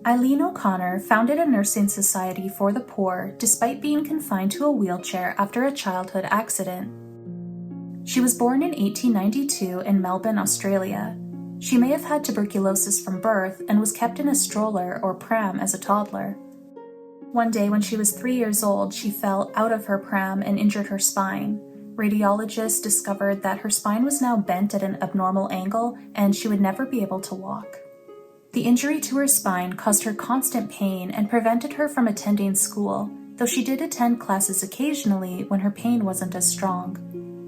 Eileen O'Connor founded a nursing society for the poor despite being confined to a wheelchair after a childhood accident. She was born in 1892 in Melbourne, Australia. She may have had tuberculosis from birth and was kept in a stroller or pram as a toddler. One day when she was 3 years old, she fell out of her pram and injured her spine. Radiologists discovered that her spine was now bent at an abnormal angle and she would never be able to walk. The injury to her spine caused her constant pain and prevented her from attending school, though she did attend classes occasionally when her pain wasn't as strong.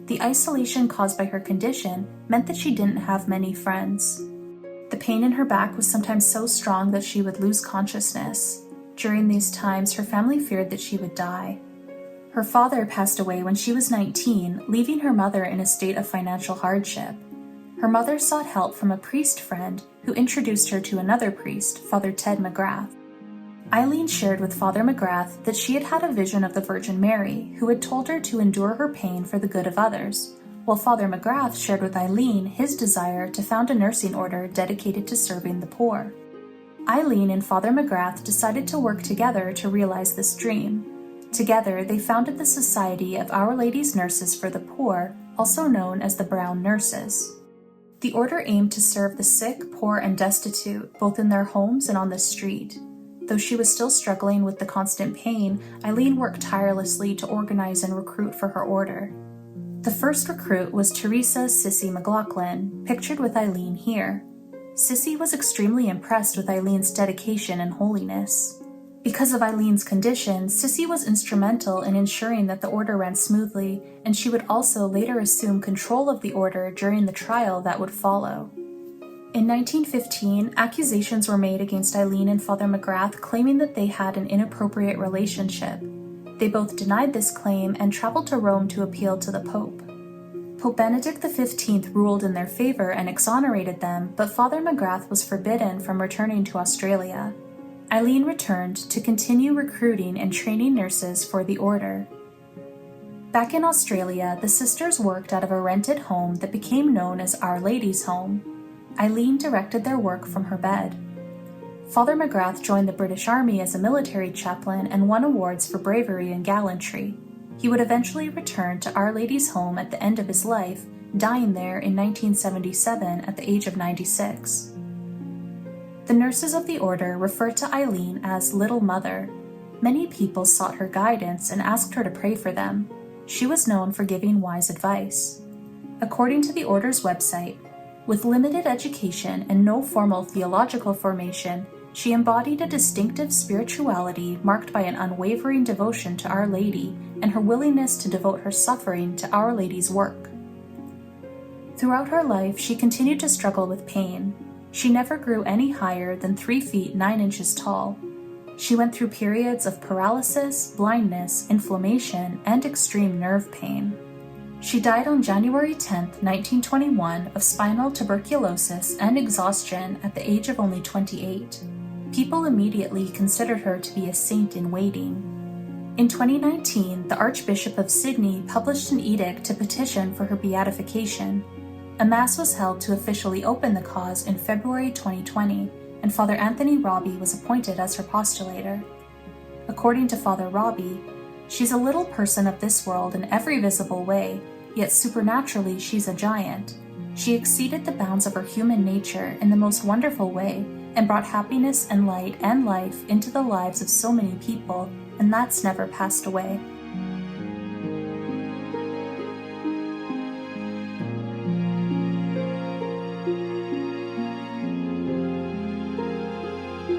The isolation caused by her condition meant that she didn't have many friends. The pain in her back was sometimes so strong that she would lose consciousness. During these times, her family feared that she would die. Her father passed away when she was 19, leaving her mother in a state of financial hardship. Her mother sought help from a priest friend who introduced her to another priest, Father Ted McGrath. Eileen shared with Father McGrath that she had had a vision of the Virgin Mary, who had told her to endure her pain for the good of others, while Father McGrath shared with Eileen his desire to found a nursing order dedicated to serving the poor. Eileen and Father McGrath decided to work together to realize this dream. Together, they founded the Society of Our Lady's Nurses for the Poor, also known as the Brown Nurses. The order aimed to serve the sick, poor, and destitute, both in their homes and on the street. Though she was still struggling with the constant pain, Eileen worked tirelessly to organize and recruit for her order. The first recruit was Teresa Sissy McLaughlin, pictured with Eileen here. Sissy was extremely impressed with Eileen's dedication and holiness. Because of Eileen's condition, Sissy was instrumental in ensuring that the order ran smoothly, and she would also later assume control of the order during the trial that would follow. In 1915, accusations were made against Eileen and Father McGrath, claiming that they had an inappropriate relationship. They both denied this claim and traveled to Rome to appeal to the Pope. Pope Benedict XV ruled in their favor and exonerated them, but Father McGrath was forbidden from returning to Australia. Eileen returned to continue recruiting and training nurses for the order. Back in Australia, the sisters worked out of a rented home that became known as Our Lady's Home. Eileen directed their work from her bed. Father McGrath joined the British Army as a military chaplain and won awards for bravery and gallantry. He would eventually return to Our Lady's Home at the end of his life, dying there in 1977 at the age of 96. The nurses of the order referred to Eileen as Little Mother. Many people sought her guidance and asked her to pray for them. She was known for giving wise advice. According to the order's website, with limited education and no formal theological formation, she embodied a distinctive spirituality marked by an unwavering devotion to Our Lady and her willingness to devote her suffering to Our Lady's work. Throughout her life, she continued to struggle with pain. She never grew any higher than 3 feet 9 inches tall. She went through periods of paralysis, blindness, inflammation, and extreme nerve pain. She died on January 10, 1921, of spinal tuberculosis and exhaustion at the age of only 28. People immediately considered her to be a saint in waiting. In 2019, the Archbishop of Sydney published an edict to petition for her beatification. A mass was held to officially open the cause in February 2020, and Father Anthony Robbie was appointed as her postulator. According to Father Robbie, she's a little person of this world in every visible way, yet supernaturally she's a giant. She exceeded the bounds of her human nature in the most wonderful way and brought happiness and light and life into the lives of so many people, and that's never passed away.